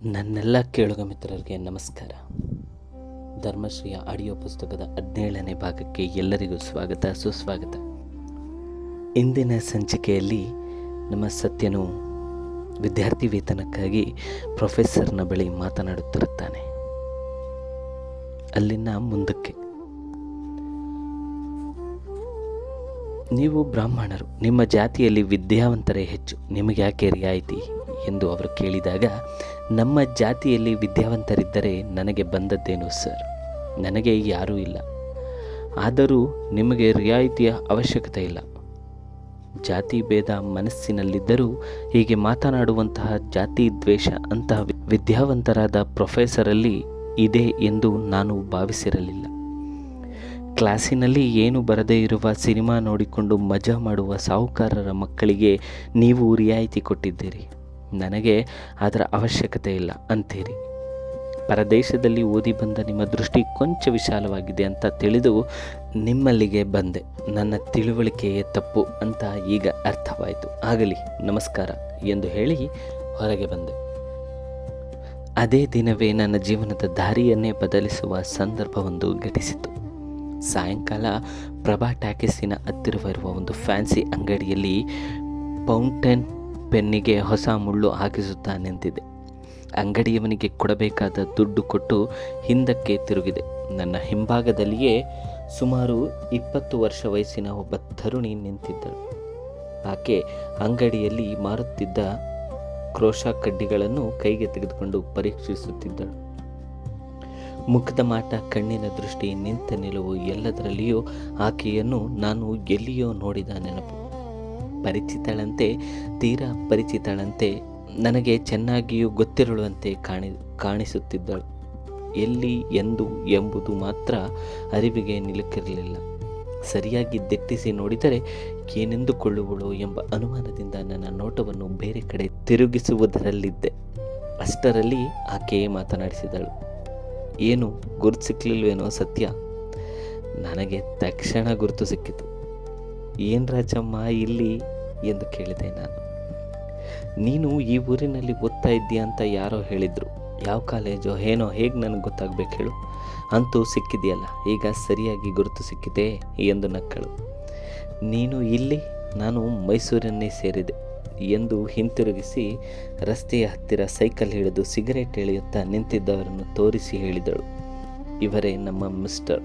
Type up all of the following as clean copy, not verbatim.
ನನ್ನೆಲ್ಲ ಕೇಳುಗ ಮಿತ್ರರಿಗೆ ನಮಸ್ಕಾರ. ಧರ್ಮಶ್ರೀಯ ಆಡಿಯೋ ಪುಸ್ತಕದ 17ನೇ ಭಾಗಕ್ಕೆ ಎಲ್ಲರಿಗೂ ಸ್ವಾಗತ ಸುಸ್ವಾಗತ. ಇಂದಿನ ಸಂಚಿಕೆಯಲ್ಲಿ ನಮ್ಮ ಸತ್ಯನು ವಿದ್ಯಾರ್ಥಿ ವೇತನಕ್ಕಾಗಿ ಪ್ರೊಫೆಸರ್ನ ಬಳಿ ಮಾತನಾಡುತ್ತಿರುತ್ತಾನೆ. ಅಲ್ಲಿನ ಮುಂದಕ್ಕೆ, ನೀವು ಬ್ರಾಹ್ಮಣರು, ನಿಮ್ಮ ಜಾತಿಯಲ್ಲಿ ವಿದ್ಯಾವಂತರೇ ಹೆಚ್ಚು, ನಿಮಗೆ ಯಾಕೆ ರಿಯಾಯಿತಿ ಎಂದು ಅವರು ಕೇಳಿದಾಗ, ನಮ್ಮ ಜಾತಿಯಲ್ಲಿ ವಿದ್ಯಾವಂತರಿದ್ದರೆ ನನಗೆ ಬಂದದ್ದೇನು ಸರ್, ನನಗೆ ಯಾರೂ ಇಲ್ಲ, ಆದರೂ ನಿಮಗೆ ರಿಯಾಯಿತಿಯ ಅವಶ್ಯಕತೆ ಇಲ್ಲ. ಜಾತಿ ಭೇದ ಮನಸ್ಸಿನಲ್ಲಿದ್ದರೂ ಹೀಗೆ ಮಾತನಾಡುವಂತಹ ಜಾತಿ ದ್ವೇಷ ಅಂತಹ ವಿದ್ಯಾವಂತರಾದ ಪ್ರೊಫೆಸರಲ್ಲಿ ಇದೆ ಎಂದು ನಾನು ಭಾವಿಸಿರಲಿಲ್ಲ. ಕ್ಲಾಸಿನಲ್ಲಿ ಏನು ಬರದೇ ಇರುವ ಸಿನಿಮಾ ನೋಡಿಕೊಂಡು ಮಜಾ ಮಾಡುವ ಸಾಹುಕಾರರ ಮಕ್ಕಳಿಗೆ ನೀವು ರಿಯಾಯಿತಿ ಕೊಟ್ಟಿದ್ದೀರಿ, ನನಗೆ ಅದರ ಅವಶ್ಯಕತೆ ಇಲ್ಲ ಅಂತೀರಿ. ಪರದೇಶದಲ್ಲಿ ಓದಿ ಬಂದ ನಿಮ್ಮ ದೃಷ್ಟಿ ಕೊಂಚ ವಿಶಾಲವಾಗಿದೆ ಅಂತ ತಿಳಿದು ನಿಮ್ಮಲ್ಲಿಗೆ ಬಂದೆ. ನನ್ನ ತಿಳುವಳಿಕೆಯೇ ತಪ್ಪು ಅಂತ ಈಗ ಅರ್ಥವಾಯಿತು. ಆಗಲಿ, ನಮಸ್ಕಾರ ಎಂದು ಹೇಳಿ ಹೊರಗೆ ಬಂದೆ. ಅದೇ ದಿನವೇ ನನ್ನ ಜೀವನದ ದಾರಿಯನ್ನೇ ಬದಲಿಸುವ ಸಂದರ್ಭವೊಂದು ಘಟಿಸಿತು. ಸಾಯಂಕಾಲ ಪ್ರಭಾ ಟಾಕೀಸಿನ ಹತ್ತಿರವಿರುವ ಒಂದು ಫ್ಯಾನ್ಸಿ ಅಂಗಡಿಯಲ್ಲಿ ಫೌಂಟೇನ್ ಪೆನ್ನಿಗೆ ಹೊಸ ಮುಳ್ಳು ಹಾಕಿಸುತ್ತಾ ನಿಂತಿದೆ. ಅಂಗಡಿಯವನಿಗೆ ಕೊಡಬೇಕಾದ ದುಡ್ಡು ಕೊಟ್ಟು ಹಿಂದಕ್ಕೆ ತಿರುಗಿದೆ. ನನ್ನ ಹಿಂಭಾಗದಲ್ಲಿಯೇ ಸುಮಾರು 20 ವರ್ಷ ವಯಸ್ಸಿನ ಒಬ್ಬ ತರುಣಿ ನಿಂತಿದ್ದಳು. ಆಕೆ ಅಂಗಡಿಯಲ್ಲಿ ಮಾರುತ್ತಿದ್ದ ಕ್ರೋಶ ಕಡ್ಡಿಗಳನ್ನು ಕೈಗೆ ತೆಗೆದುಕೊಂಡು ಪರೀಕ್ಷಿಸುತ್ತಿದ್ದಳು. ಮುಖದ ಮಾಟ, ಕಣ್ಣಿನ ದೃಷ್ಟಿ, ನಿಂತ ನಿಲುವು ಎಲ್ಲದರಲ್ಲಿಯೂ ಆಕೆಯನ್ನು ನಾನು ಎಲ್ಲಿಯೋ ನೋಡಿದ ನೆನಪು. ಪರಿಚಿತಳಂತೆ, ತೀರಾ ಪರಿಚಿತಳಂತೆ, ನನಗೆ ಚೆನ್ನಾಗಿಯೂ ಗೊತ್ತಿರುವಂತೆ ಕಾಣಿಸುತ್ತಿದ್ದಳು. ಎಲ್ಲಿ, ಎಂದು ಎಂಬುದು ಮಾತ್ರ ಅರಿವಿಗೆ ನಿಲುಕಿರಲಿಲ್ಲ. ಸರಿಯಾಗಿ ದಿಟ್ಟಿಸಿ ನೋಡಿದರೆ ಏನೆಂದುಕೊಳ್ಳುವಳು ಎಂಬ ಅನುಮಾನದಿಂದ ನನ್ನ ನೋಟವನ್ನು ಬೇರೆ ಕಡೆ ತಿರುಗಿಸುವುದರಲ್ಲಿದ್ದೆ. ಅಷ್ಟರಲ್ಲಿ ಆಕೆಯೇ ಮಾತನಾಡಿಸಿದಳು. ಏನು, ಗುರುತು ಸಿಕ್ಕಲಿಲ್ವೇನೋ ಸತ್ಯ? ನನಗೆ ತಕ್ಷಣ ಗುರುತು ಸಿಕ್ಕಿತು. ಏನು ರಾಜಮ್ಮ ಇಲ್ಲಿ ಎಂದು ಕೇಳಿದೆ ನಾನು. ನೀನು ಈ ಊರಿನಲ್ಲಿ ಓದ್ತಾ ಇದ್ದೀಯ ಅಂತ ಯಾರೋ ಹೇಳಿದರು. ಯಾವ ಕಾಲೇಜೋ ಏನೋ, ಹೇಗೆ ನನಗೆ ಗೊತ್ತಾಗಬೇಕು ಹೇಳು? ಅಂತೂ ಸಿಕ್ಕಿದೆಯಲ್ಲ, ಈಗ ಸರಿಯಾಗಿ ಗುರುತು ಸಿಕ್ಕಿದೆ ಎಂದು ನಕ್ಕಳು. ನೀನು ಇಲ್ಲಿ? ನಾನು ಮೈಸೂರನ್ನೇ ಸೇರಿದೆ ಎಂದು ಹಿಂತಿರುಗಿಸಿ ರಸ್ತೆಯ ಹತ್ತಿರ ಸೈಕಲ್ ಹಿಡಿದು ಸಿಗರೇಟ್ ಎಳೆಯುತ್ತಾ ನಿಂತಿದ್ದವರನ್ನು ತೋರಿಸಿ ಹೇಳಿದಳು, ಇವರೇ ನಮ್ಮ ಮಿಸ್ಟರ್.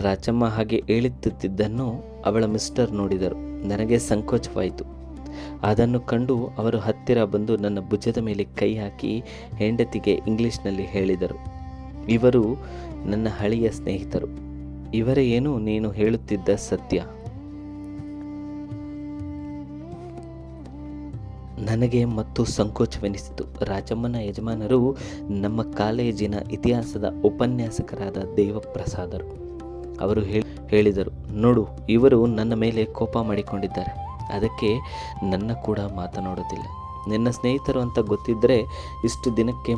ರಾಜಮ್ಮ ಹಾಗೆ ಹೇಳುತ್ತಿದ್ದನ್ನು ಅವಳ ಮಿಸ್ಟರ್ ನೋಡಿದರು. ನನಗೆ ಸಂಕೋಚವಾಯಿತು. ಅದನ್ನು ಕಂಡು ಅವರು ಹತ್ತಿರ ಬಂದು ನನ್ನ ಭುಜದ ಮೇಲೆ ಕೈ ಹಾಕಿ ಹೆಂಡತಿಗೆ ಇಂಗ್ಲಿಷ್ನಲ್ಲಿ ಹೇಳಿದರು, ಇವರು ನನ್ನ ಹಳೆಯ ಸ್ನೇಹಿತರು. ಇವರೇ ಏನು ನೀನು ಹೇಳುತ್ತಿದ್ದ ಸತ್ಯ? ನನಗೆ ಮತ್ತು ಸಂಕೋಚವೆನಿಸಿತು. ರಾಜಮ್ಮನ ಯಜಮಾನರು ನಮ್ಮ ಕಾಲೇಜಿನ ಇತಿಹಾಸದ ಉಪನ್ಯಾಸಕರಾದ ದೇವಪ್ರಸಾದರು. ಅವರು ಹೇಳಿದರು, ನೋಡು, ಇವರು ನನ್ನ ಮೇಲೆ ಕೋಪ ಮಾಡಿಕೊಂಡಿದ್ದಾರೆ, ಅದಕ್ಕೆ ನನ್ನ ಕೂಡ ಮಾತನಾಡೋದಿಲ್ಲ. ನಿನ್ನ ಸ್ನೇಹಿತರು ಅಂತ ಗೊತ್ತಿದ್ದರೆ ಇಷ್ಟು ದಿನಕ್ಕೆ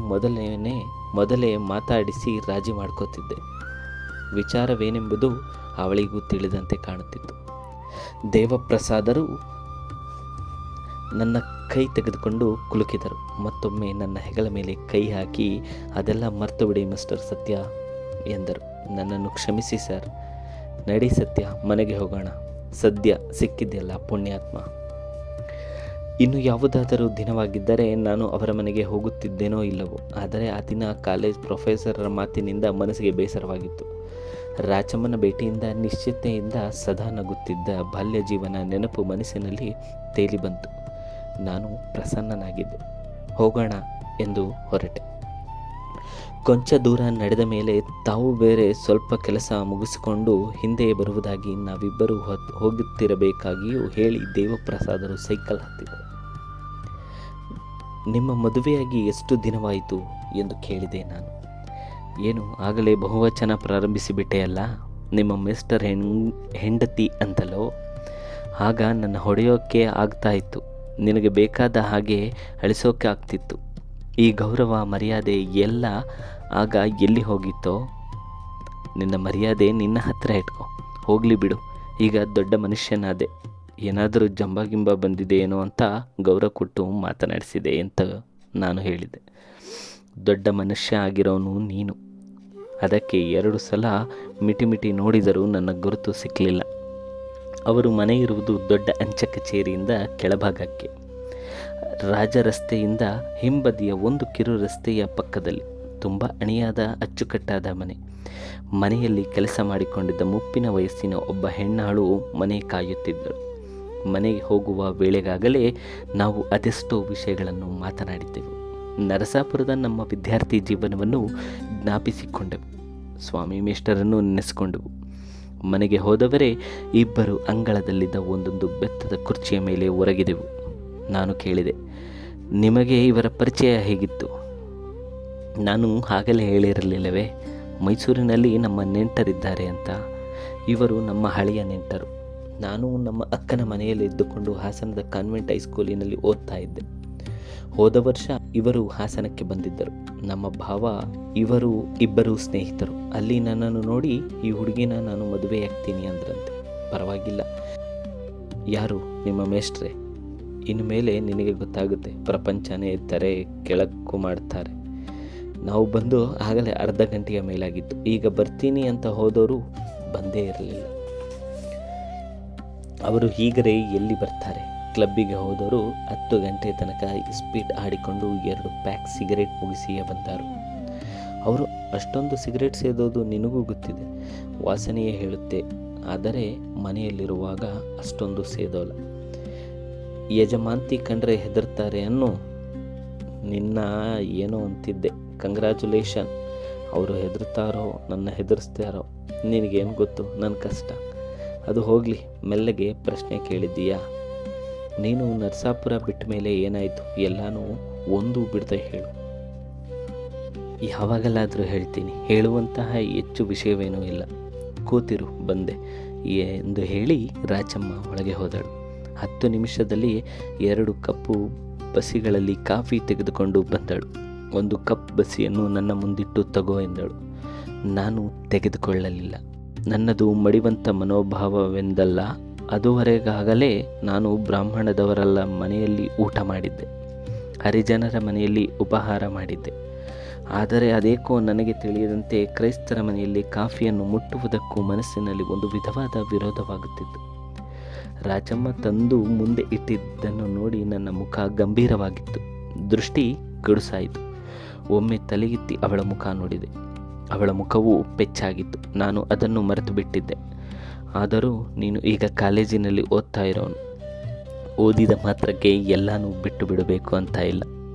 ಮೊದಲೇ ಮಾತಾಡಿಸಿ ರಾಜಿ ಮಾಡ್ಕೋತಿದ್ದೆ. ವಿಚಾರವೇನೆಂಬುದು ಅವಳಿಗೂ ತಿಳಿದಂತೆ ಕಾಣುತ್ತಿತ್ತು. ದೇವಪ್ರಸಾದರು ನನ್ನ ಕೈ ತೆಗೆದುಕೊಂಡು ಕುಲುಕಿದರು. ಮತ್ತೊಮ್ಮೆ ನನ್ನ ಹೆಗಲ ಮೇಲೆ ಕೈ ಹಾಕಿ, ಅದೆಲ್ಲ ಮರ್ತು ಬಿಡಿ ಮಿಸ್ಟರ್ ಸತ್ಯ ಎಂದರು. ನನ್ನನ್ನು ಕ್ಷಮಿಸಿ ಸರ್. ನಡಿ ಸತ್ಯ, ಮನೆಗೆ ಹೋಗೋಣ. ಸದ್ಯ ಸಿಕ್ಕಿದೆಯಲ್ಲ ಪುಣ್ಯಾತ್ಮ. ಇನ್ನು ಯಾವುದಾದರೂ ದಿನವಾಗಿದ್ದರೆ ನಾನು ಅವರ ಮನೆಗೆ ಹೋಗುತ್ತಿದ್ದೇನೋ ಇಲ್ಲವೋ, ಆದರೆ ಆ ದಿನ ಕಾಲೇಜ್ ಪ್ರೊಫೆಸರರ ಮಾತಿನಿಂದ ಮನಸ್ಸಿಗೆ ಬೇಸರವಾಗಿತ್ತು. ರಾಜಮ್ಮನ ಭೇಟಿಯಿಂದ, ನಿಶ್ಚಿತೆಯಿಂದ ಸದಾ ನಗುತ್ತಿದ್ದ ಬಾಲ್ಯ ಜೀವನ ನೆನಪು ಮನಸ್ಸಿನಲ್ಲಿ ತೇಲಿ ಬಂತು. ನಾನು ಪ್ರಸನ್ನನಾಗಿದ್ದೆ. ಹೋಗೋಣ ಎಂದು ಹೊರಟೆ. ಕೊಂಚ ದೂರ ನಡೆದ ಮೇಲೆ ತಾವು ಬೇರೆ ಸ್ವಲ್ಪ ಕೆಲಸ ಮುಗಿಸಿಕೊಂಡು ಹಿಂದೆ ಬರುವುದಾಗಿ ನಾವಿಬ್ಬರು ಹೋಗುತ್ತಿರಬೇಕಾಗಿಯೂ ಹೇಳಿ ದೇವಪ್ರಸಾದರು ಸೈಕಲ್ ಹತ್ತಿದರು. ನಿಮ್ಮ ಮದುವೆಯಾಗಿ ಎಷ್ಟು ದಿನವಾಯಿತು ಎಂದು ಕೇಳಿದೆ ನಾನು. ಏನು, ಆಗಲೇ ಬಹುವಚನ ಪ್ರಾರಂಭಿಸಿಬಿಟ್ಟೆಯಲ್ಲ, ನಿಮ್ಮ ಮಿಸ್ಟರ್ ಹೆಂಡತಿ ಅಂತಲೋ? ಆಗ ನನ್ನ ಹೊಡೆಯೋಕ್ಕೆ ಆಗ್ತಾ ಇತ್ತು, ನಿನಗೆ ಬೇಕಾದ ಹಾಗೆ ಅಳಿಸೋಕೆ ಆಗ್ತಿತ್ತು. ಈ ಗೌರವ ಮರ್ಯಾದೆ ಎಲ್ಲ ಆಗ ಎಲ್ಲಿ ಹೋಗಿತ್ತೋ? ನಿನ್ನ ಮರ್ಯಾದೆ ನಿನ್ನ ಹತ್ತಿರ ಇಟ್ಕೊ, ಹೋಗಲಿ ಬಿಡು. ಈಗ ದೊಡ್ಡ ಮನುಷ್ಯನಾದೆ, ಏನಾದರೂ ಜಂಬ ಬಂದಿದೆಯೇನೋ ಅಂತ ಗೌರವ ಕೊಟ್ಟು ಮಾತನಾಡಿಸಿದೆ ಅಂತ ನಾನು ಹೇಳಿದೆ. ದೊಡ್ಡ ಮನುಷ್ಯ ಆಗಿರೋನು ನೀನು. ಅದಕ್ಕೆ 2 ಸಲ ಮಿಟಿ ನೋಡಿದರೂ ನನ್ನ ಗುರುತು ಸಿಕ್ಕಲಿಲ್ಲ. ಅವರು ಮನೆ ಇರುವುದು ದೊಡ್ಡ ಅಂಚೆ ಕಚೇರಿಯಿಂದ ಕೆಳಭಾಗಕ್ಕೆ, ರಾಜ ರಸ್ತೆಯಿಂದ ಹಿಂಬದಿಯ ಒಂದು ಕಿರು ರಸ್ತೆಯ ಪಕ್ಕದಲ್ಲಿ. ತುಂಬ ಅಣಿಯಾದ ಅಚ್ಚುಕಟ್ಟಾದ ಮನೆ. ಮನೆಯಲ್ಲಿ ಕೆಲಸ ಮಾಡಿಕೊಂಡಿದ್ದ ಮುಪ್ಪಿನ ವಯಸ್ಸಿನ ಒಬ್ಬ ಹೆಣ್ಣಾಳು ಮನೆ ಕಾಯುತ್ತಿದ್ದಳು. ಮನೆಗೆ ಹೋಗುವ ವೇಳೆಗಾಗಲೇ ನಾವು ಅದೆಷ್ಟೋ ವಿಷಯಗಳನ್ನು ಮಾತನಾಡಿದ್ದೆವು. ನರಸಾಪುರದ ನಮ್ಮ ವಿದ್ಯಾರ್ಥಿ ಜೀವನವನ್ನು ಜ್ಞಾಪಿಸಿಕೊಂಡೆವು. ಸ್ವಾಮಿ ಮೇಷ್ಟರನ್ನು ನೆನೆಸಿಕೊಂಡೆವು. ಮನೆಗೆ ಹೋದವರೇ ಇಬ್ಬರು ಅಂಗಳದಲ್ಲಿದ್ದ ಒಂದೊಂದು ಬೆತ್ತದ ಕುರ್ಚಿಯ ಮೇಲೆ ಒರಗಿದೆವು. ನಾನು ಕೇಳಿದೆ, ನಿಮಗೆ ಇವರ ಪರಿಚಯ ಹೇಗಿತ್ತು? ನಾನು ಆಗಲೇ ಹೇಳಿರಲಿಲ್ಲವೇ, ಮೈಸೂರಿನಲ್ಲಿ ನಮ್ಮ ನೆಂಟರಿದ್ದಾರೆ ಅಂತ. ಇವರು ನಮ್ಮ ಹಳೆಯ ನೆಂಟರು. ನಾನು ನಮ್ಮ ಅಕ್ಕನ ಮನೆಯಲ್ಲಿ ಇದ್ದುಕೊಂಡು ಹಾಸನದ ಕಾನ್ವೆಂಟ್ ಹೈಸ್ಕೂಲಿನಲ್ಲಿ ಓದ್ತಾ ಇದ್ದೆ. ಹೋದ ವರ್ಷ ಇವರು ಹಾಸನಕ್ಕೆ ಬಂದಿದ್ದರು. ನಮ್ಮ ಭಾವ ಇವರು ಇಬ್ಬರು ಸ್ನೇಹಿತರು. ಅಲ್ಲಿ ನನ್ನನ್ನು ನೋಡಿ, ಈ ಹುಡುಗಿನ ನಾನು ಮದುವೆಯಾಗ್ತೀನಿ ಅಂದ್ರಂತೆ. ಪರವಾಗಿಲ್ಲ. ಯಾರು? ನಿಮ್ಮ ಮೇಷ್ಟ್ರೆ. ಇನ್ನು ಮೇಲೆ ನಿನಗೆ ಗೊತ್ತಾಗುತ್ತೆ, ಪ್ರಪಂಚನೇ ತೆರೆ ಕೆಳಕ್ಕೂ ಮಾಡ್ತಾರೆ. ನಾವು ಬಂದು ಆಗಲೇ ಅರ್ಧ ಗಂಟೆಯ ಮೇಲಾಗಿತ್ತು. ಈಗ ಬರ್ತೀನಿ ಅಂತ ಹೋದವರು ಬಂದೇ ಇರಲಿಲ್ಲ. ಅವರು ಹೀಗರೆ ಎಲ್ಲಿ ಬರ್ತಾರೆ? ಕ್ಲಬ್ಬಿಗೆ ಹೋದವರು 10 ಗಂಟೆ ತನಕ ಸ್ಪೀಡ್ ಆಡಿಕೊಂಡು 2 ಪ್ಯಾಕ್ ಸಿಗರೇಟ್ ಮುಗಿಸಿಯೇ ಬಂದರು. ಅವರು ಅಷ್ಟೊಂದು ಸಿಗರೇಟ್ ಸೇದೋದು ನಿನಗೂ ಗೊತ್ತಿದೆ. ವಾಸನೆಯೇ ಹೇಳುತ್ತೆ. ಆದರೆ ಮನೆಯಲ್ಲಿರುವಾಗ ಅಷ್ಟೊಂದು ಸೇದೋಲ್ಲ. ಯಜಮಾಂತಿ ಕಂಡ್ರೆ ಹೆದರ್ತಾರೆ ಅನ್ನೋ. ನಿನ್ನ ಏನೋ ಅಂತಿದ್ದೆ. ಕಂಗ್ರ್ಯಾಚುಲೇಷನ್. ಅವರು ಹೆದರ್ತಾರೋ ನನ್ನ ಹೆದರ್ಸ್ತಾರೋ ನಿನಗೇನು ಗೊತ್ತು ನನ್ನ ಕಷ್ಟ. ಅದು ಹೋಗಲಿ, ಮೆಲ್ಲಗೆ ಪ್ರಶ್ನೆ ಕೇಳಿದ್ದೀಯಾ? ನೀನು ನರಸಾಪುರ ಬಿಟ್ಟ ಮೇಲೆ ಏನಾಯಿತು? ಎಲ್ಲನೂ ಒಂದು ಬಿಡದೆ ಹೇಳು. ಯಾವಾಗಲಾದರೂ ಹೇಳ್ತೀನಿ. ಹೇಳುವಂತಹ ಹೆಚ್ಚು ವಿಷಯವೇನೂ ಇಲ್ಲ. ಕೂತಿರು, ಬಂದೆ ಎಂದು ಹೇಳಿ ರಾಜಮ್ಮ ಒಳಗೆ ಹೋದಳು. 10 ನಿಮಿಷದಲ್ಲಿ 2 ಕಪ್ಪು ಬಸಿಗಳಲ್ಲಿ ಕಾಫಿ ತೆಗೆದುಕೊಂಡು ಬಂದಳು. 1 ಕಪ್ ಬಸಿಯನ್ನು ನನ್ನ ಮುಂದಿಟ್ಟು ತಗೋ ಎಂದಳು. ನಾನು ತೆಗೆದುಕೊಳ್ಳಲಿಲ್ಲ. ನನ್ನದು ಮಡಿವಂತ ಮನೋಭಾವವೆಂದಲ್ಲ. ಅದುವರೆಗಾಗಲೇ ನಾನು ಬ್ರಾಹ್ಮಣದವರಲ್ಲ ಮನೆಯಲ್ಲಿ ಊಟ ಮಾಡಿದ್ದೆ. ಹರಿಜನರ ಮನೆಯಲ್ಲಿ ಉಪಹಾರ ಮಾಡಿದ್ದೆ. ಆದರೆ ಅದೇಕೋ ನನಗೆ ತಿಳಿಯದಂತೆ ಕ್ರೈಸ್ತರ ಮನೆಯಲ್ಲಿ ಕಾಫಿಯನ್ನು ಮುಟ್ಟುವುದಕ್ಕೂ ಮನಸ್ಸಿನಲ್ಲಿ ಒಂದು ವಿಧವಾದ ವಿರೋಧವಾಗುತ್ತಿತ್ತು. ರಾಜಮ್ಮ ತಂದು ಮುಂದೆ ಇಟ್ಟಿದ್ದನ್ನು ನೋಡಿ ನನ್ನ ಮುಖ ಗಂಭೀರವಾಗಿತ್ತು. ದೃಷ್ಟಿ ಗಡುಸಾಯಿತು. ಒಮ್ಮೆ ತಲೆಗೆತ್ತಿ ಅವಳ ಮುಖ ನೋಡಿದೆ. ಅವಳ ಮುಖವು ಪೆಚ್ಚಾಗಿತ್ತು. ನಾನು ಅದನ್ನು ಮರೆತು ಬಿಟ್ಟಿದ್ದೆ. ಆದರೂ ನೀನು ಈಗ ಕಾಲೇಜಿನಲ್ಲಿ ಓದ್ತಾ ಇರೋನು. ಓದಿದ ಮಾತ್ರಕ್ಕೆ ಎಲ್ಲನೂ ಬಿಟ್ಟು ಬಿಡಬೇಕು ಅಂತ ಇಲ್ಲ.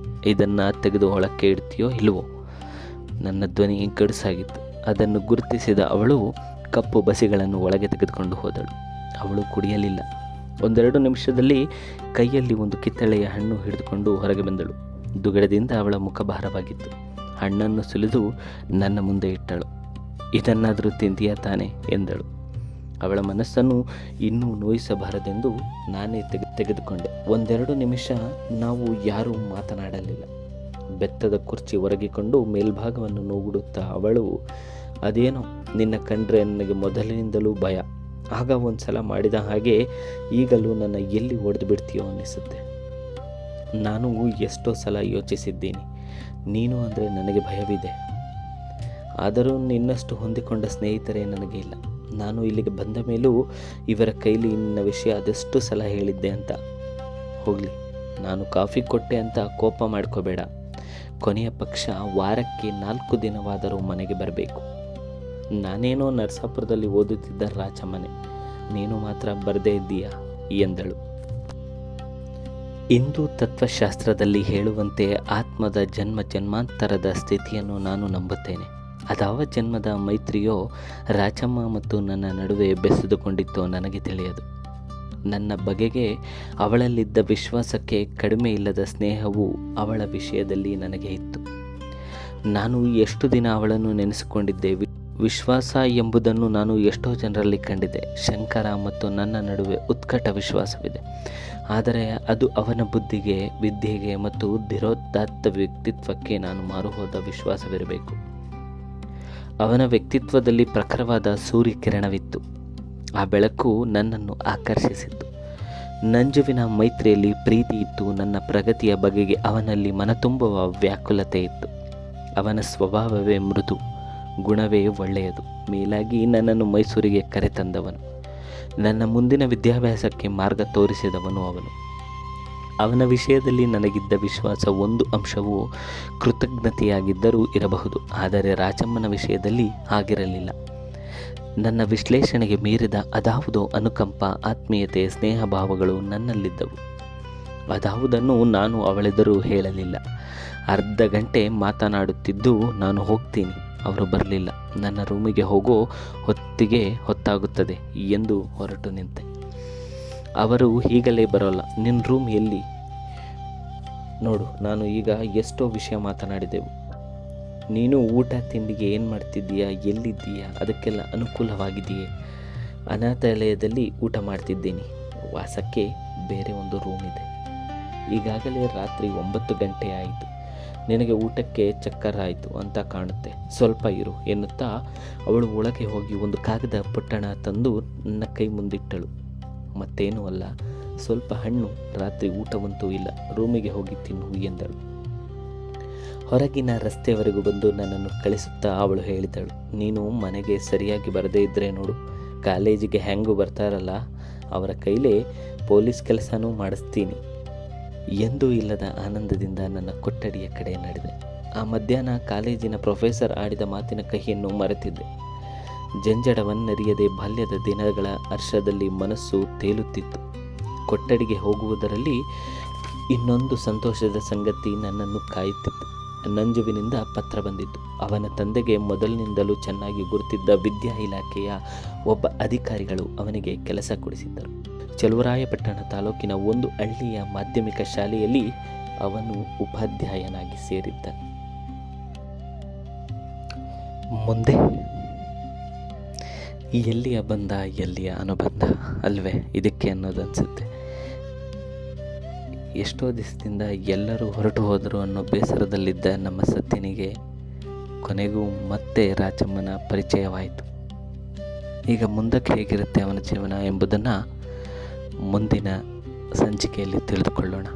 ಇದನ್ನು ತೆಗೆದು ಒಳಕ್ಕೆ ಇಡ್ತೀಯೋ ಇಲ್ವೋ? ನನ್ನ ಧ್ವನಿ ಗಡುಸಾಗಿತ್ತು. ಅದನ್ನು ಗುರುತಿಸಿದ ಅವಳು ಕಪ್ಪು ಬಸಿಗಳನ್ನು ಒಳಗೆ ತೆಗೆದುಕೊಂಡು ಹೋದಳು. ಅವಳು ಕುಡಿಯಲಿಲ್ಲ. 1-2 ನಿಮಿಷದಲ್ಲಿ ಕೈಯಲ್ಲಿ ಒಂದು ಕಿತ್ತಳೆಯ ಹಣ್ಣು ಹಿಡಿದುಕೊಂಡು ಹೊರಗೆ ಬಂದಳು. ದುಗಡದಿಂದ ಅವಳ ಮುಖ ಭಾರವಾಗಿತ್ತು. ಹಣ್ಣನ್ನು ಸುಲಿದು ನನ್ನ ಮುಂದೆ ಇಟ್ಟಳು. ಇದನ್ನಾದರೂ ತಿಂದಿಯಾ ತಾನೆ ಎಂದಳು. ಅವಳ ಮನಸ್ಸನ್ನು ಇನ್ನೂ ನೋಯಿಸಬಾರದೆಂದು ನಾನೇ ತೆಗೆದುಕೊಂಡೆ. 1-2 ನಿಮಿಷ ನಾವು ಯಾರೂ ಮಾತನಾಡಲಿಲ್ಲ. ಬೆತ್ತದ ಕುರ್ಚಿ ಒರಗಿಕೊಂಡು ಮೇಲ್ಭಾಗವನ್ನು ನೋಗುಡುತ್ತಾ ಅವಳು, ಅದೇನೋ ನಿನ್ನ ಕಂಡ್ರೆ ನನಗೆ ಮೊದಲಿನಿಂದಲೂ ಭಯ. ಆಗ ಒಂದು ಸಲ ಮಾಡಿದ ಹಾಗೆ ಈಗಲೂ ನನ್ನ ಎಲ್ಲಿ ಒಡೆದು ಬಿಡ್ತೀಯೋ ಅನ್ನಿಸುತ್ತೆ. ನಾನು ಎಷ್ಟೋ ಸಲ ಯೋಚಿಸಿದ್ದೀನಿ. ನೀನು ಅಂದರೆ ನನಗೆ ಭಯವಿದೆ. ಆದರೂ ನಿನ್ನಷ್ಟು ಹೊಂದಿಕೊಂಡ ಸ್ನೇಹಿತರೇ ನನಗೆ ಇಲ್ಲ. ನಾನು ಇಲ್ಲಿಗೆ ಬಂದ ಮೇಲೂ ಇವರ ಕೈಲಿ ನಿನ್ನ ವಿಷಯ ಅದೆಷ್ಟು ಸಲ ಹೇಳಿದ್ದೆ ಅಂತ. ಹೋಗಲಿ, ನಾನು ಕಾಫಿ ಕೊಟ್ಟೆ ಅಂತ ಕೋಪ ಮಾಡ್ಕೋಬೇಡ. ಕೊನೆಯ ಪಕ್ಷ ವಾರಕ್ಕೆ 4 ದಿನವಾದರೂ ಮನೆಗೆ ಬರಬೇಕು. ನಾನೇನೋ ನರಸಾಪುರದಲ್ಲಿ ಓದುತ್ತಿದ್ದ ರಾಜಮ್ಮನೆ, ನೀನು ಮಾತ್ರ ಬರದೇ ಇದ್ದೀಯಾ ಎಂದಳು. ಹಿಂದೂ ತತ್ವಶಾಸ್ತ್ರದಲ್ಲಿ ಹೇಳುವಂತೆ ಆತ್ಮದ ಜನ್ಮಾಂತರದ ಸ್ಥಿತಿಯನ್ನು ನಾನು ನಂಬುತ್ತೇನೆ. ಅದಾವ ಜನ್ಮದ ಮೈತ್ರಿಯೋ ರಾಜಮ್ಮ ಮತ್ತು ನನ್ನ ನಡುವೆ ಬೆಸೆದುಕೊಂಡಿತ್ತೋ ನನಗೆ ತಿಳಿಯದು. ನನ್ನ ಬಗೆಗೆ ಅವಳಲ್ಲಿದ್ದ ವಿಶ್ವಾಸಕ್ಕೆ ಕಡಿಮೆ ಇಲ್ಲದ ಸ್ನೇಹವು ಅವಳ ವಿಷಯದಲ್ಲಿ ನನಗೆ ಇತ್ತು. ನಾನು ಎಷ್ಟು ದಿನ ಅವಳನ್ನು ನೆನೆಸಿಕೊಂಡಿದ್ದೆ. ವಿಶ್ವಾಸ ಎಂಬುದನ್ನು ನಾನು ಎಷ್ಟೋ ಜನರಲ್ಲಿ ಕಂಡಿದ್ದೆ. ಶಂಕರ ಮತ್ತು ನನ್ನ ನಡುವೆ ಉತ್ಕಟ ವಿಶ್ವಾಸವಿದೆ. ಆದರೆ ಅದು ಅವನ ಬುದ್ಧಿಗೆ, ವಿದ್ಯೆಗೆ ಮತ್ತು ಧಿರೋದಾತ್ತ ವ್ಯಕ್ತಿತ್ವಕ್ಕೆ ನಾನು ಮಾರುಹೋದ ವಿಶ್ವಾಸವಿರಬೇಕು. ಅವನ ವ್ಯಕ್ತಿತ್ವದಲ್ಲಿ ಪ್ರಖರವಾದ ಸೂರ್ಯಕಿರಣವಿತ್ತು. ಆ ಬೆಳಕು ನನ್ನನ್ನು ಆಕರ್ಷಿಸಿತ್ತು. ನಂಜುವಿನ ಮೈತ್ರಿಯಲ್ಲಿ ಪ್ರೀತಿ ಇತ್ತು. ನನ್ನ ಪ್ರಗತಿಯ ಬಗೆಗೆ ಅವನಲ್ಲಿ ಮನತುಂಬುವ ವ್ಯಾಕುಲತೆ ಇತ್ತು. ಅವನ ಸ್ವಭಾವವೇ ಮೃದು, ಗುಣವೇ ಒಳ್ಳೆಯದು. ಮೇಲಾಗಿ ನನ್ನನ್ನು ಮೈಸೂರಿಗೆ ಕರೆತಂದವನು. ನನ್ನ ಮುಂದಿನ ವಿದ್ಯಾಭ್ಯಾಸಕ್ಕೆ ಮಾರ್ಗ ತೋರಿಸಿದವನು ಅವನು. ಅವನ ವಿಷಯದಲ್ಲಿ ನನಗಿದ್ದ ವಿಶ್ವಾಸ ಒಂದು ಅಂಶವು ಕೃತಜ್ಞತೆಯಾಗಿದ್ದರೂ ಇರಬಹುದು. ಆದರೆ ರಾಜಮ್ಮನ ವಿಷಯದಲ್ಲಿ ಹಾಗಿರಲಿಲ್ಲ. ನನ್ನ ವಿಶ್ಲೇಷಣೆಗೆ ಮೀರಿದ ಅದಾವುದೋ ಅನುಕಂಪ, ಆತ್ಮೀಯತೆ, ಸ್ನೇಹ ಭಾವಗಳು ನನ್ನಲ್ಲಿದ್ದವು. ಅದಾವುದನ್ನು ನಾನು ಅವಳೆದುರು ಹೇಳಲಿಲ್ಲ. ಅರ್ಧ ಗಂಟೆ ಮಾತನಾಡುತ್ತಿದ್ದು ನಾನು ಹೋಗ್ತೀನಿ, ಅವರು ಬರಲಿಲ್ಲ. ನನ್ನ ರೂಮಿಗೆ ಹೋಗೋ ಹೊತ್ತಾಗುತ್ತದೆ ಎಂದು ಹೊರಟು ನಿಂತೆ. ಅವರು ಈಗಲೇ ಬರೋಲ್ಲ, ನಿನ್ನ ರೂಮ್ ಎಲ್ಲಿ? ನೋಡು, ನಾನು ಈಗ ಎಷ್ಟೋ ವಿಷಯ ಮಾತನಾಡಿದೆವು. ನೀನು ಊಟ ತಿಂಡಿಗೆ ಏನು ಮಾಡ್ತಿದ್ದೀಯಾ, ಎಲ್ಲಿದ್ದೀಯಾ, ಅದಕ್ಕೆಲ್ಲ ಅನುಕೂಲವಾಗಿದೆಯೇ? ಅನಾಥಾಲಯದಲ್ಲಿ ಊಟ ಮಾಡ್ತಿದ್ದೀನಿ. ವಾಸಕ್ಕೆ ಬೇರೆ ಒಂದು ರೂಮ್ ಇದೆ. ಈಗಾಗಲೇ ರಾತ್ರಿ 9 ಗಂಟೆ ಆಯಿತು. ನಿನಗೆ ಊಟಕ್ಕೆ ಚಕ್ಕರ ಆಯಿತು ಅಂತ ಕಾಣುತ್ತೆ, ಸ್ವಲ್ಪ ಇರು ಎನ್ನುತ್ತಾ ಅವಳು ಒಳಗೆ ಹೋಗಿ ಒಂದು ಕಾಗದ ಪೊಟ್ಟಣ ತಂದು ನನ್ನ ಕೈ ಮುಂದಿಟ್ಟಳು. ಮತ್ತೇನೂ ಅಲ್ಲ, ಸ್ವಲ್ಪ ಹಣ್ಣು, ರಾತ್ರಿ ಊಟವಂತೂ ಇಲ್ಲ, ರೂಮಿಗೆ ಹೋಗಿ ತಿನ್ನು ಎಂದಳು. ಹೊರಗಿನ ರಸ್ತೆಯವರೆಗೂ ಬಂದು ನನ್ನನ್ನು ಕಳಿಸುತ್ತಾ ಅವಳು ಹೇಳಿದಳು, ನೀನು ಮನೆಗೆ ಸರಿಯಾಗಿ ಬರದೇ ಇದ್ದರೆ ನೋಡು, ಕಾಲೇಜಿಗೆ ಹೆಂಗೂ ಬರ್ತಾರಲ್ಲ ಅವರ ಕೈಲೇ ಪೊಲೀಸ್ ಕೆಲಸನೂ ಮಾಡಿಸ್ತೀನಿ ಎಂದೂ ಇಲ್ಲದ ಆನಂದದಿಂದ ನನ್ನ ಕೊಠಡಿಯ ಕಡೆ ನಡೆದೆ. ಆ ಮಧ್ಯಾಹ್ನ ಕಾಲೇಜಿನ ಪ್ರೊಫೆಸರ್ ಆಡಿದ ಮಾತಿನ ಕಹಿಯನ್ನು ಮರೆತಿದ್ದೆ. ಜಂಜಡವನ್ನರಿಯದೆ ಬಾಲ್ಯದ ದಿನಗಳ ಹರ್ಷದಲ್ಲಿ ಮನಸ್ಸು ತೇಲುತ್ತಿತ್ತು. ಕೊಠಡಿಗೆ ಹೋಗುವುದರಲ್ಲಿ ಇನ್ನೊಂದು ಸಂತೋಷದ ಸಂಗತಿ ನನ್ನನ್ನು ಕಾಯುತ್ತಿತ್ತು. ನಂಜುವಿನಿಂದ ಪತ್ರ ಬಂದಿತ್ತು. ಅವನ ತಂದೆಗೆ ಮೊದಲಿನಿಂದಲೂ ಚೆನ್ನಾಗಿ ಗುರುತಿದ್ದ ವಿದ್ಯಾ ಇಲಾಖೆಯ ಒಬ್ಬ ಅಧಿಕಾರಿಗಳು ಅವನಿಗೆ ಕೆಲಸ ಕೊಡಿಸಿದ್ದರು. ಚಲುವರಾಯಪಟ್ಟಣ ತಾಲೂಕಿನ ಒಂದು ಹಳ್ಳಿಯ ಮಾಧ್ಯಮಿಕ ಶಾಲೆಯಲ್ಲಿ ಅವನು ಉಪಾಧ್ಯಾಯನಾಗಿ ಸೇರಿದ್ದ. ಮುಂದೆ ಎಲ್ಲಿಯ ಬಂದ ಎಲ್ಲಿಯ ಅನುಬಂಧ ಅಲ್ವೇ ಇದಕ್ಕೆ ಅನ್ನೋದನ್ಸುತ್ತೆ. ಎಷ್ಟೋ ದಿವಸದಿಂದ ಎಲ್ಲರೂ ಹೊರಟು ಹೋದರು ಅನ್ನೋ ಬೇಸರದಲ್ಲಿದ್ದ ನಮ್ಮ ಸತ್ಯನಿಗೆ ಕೊನೆಗೂ ಮತ್ತೆ ರಾಜಮ್ಮನ ಪರಿಚಯವಾಯಿತು. ಈಗ ಮುಂದಕ್ಕೆ ಹೇಗಿರುತ್ತೆ ಅವನ ಜೀವನ ಎಂಬುದನ್ನು ಮುಂದಿನ ಸಂಚಿಕೆಯಲ್ಲಿ ತಿಳಿದುಕೊಳ್ಳೋಣ.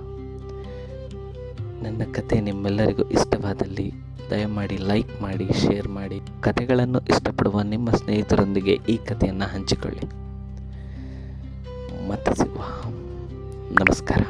ನನ್ನ ಕತೆ ನಿಮ್ಮೆಲ್ಲರಿಗೂ ಇಷ್ಟವಾದಲ್ಲಿ ದಯಮಾಡಿ ಲೈಕ್ ಮಾಡಿ, ಶೇರ್ ಮಾಡಿ. ಕತೆಗಳನ್ನು ಇಷ್ಟಪಡುವ ನಿಮ್ಮ ಸ್ನೇಹಿತರೊಂದಿಗೆ ಈ ಕಥೆಯನ್ನು ಹಂಚಿಕೊಳ್ಳಿ. ಮತ್ತೆ ಸಿಗುವ. ನಮಸ್ಕಾರ.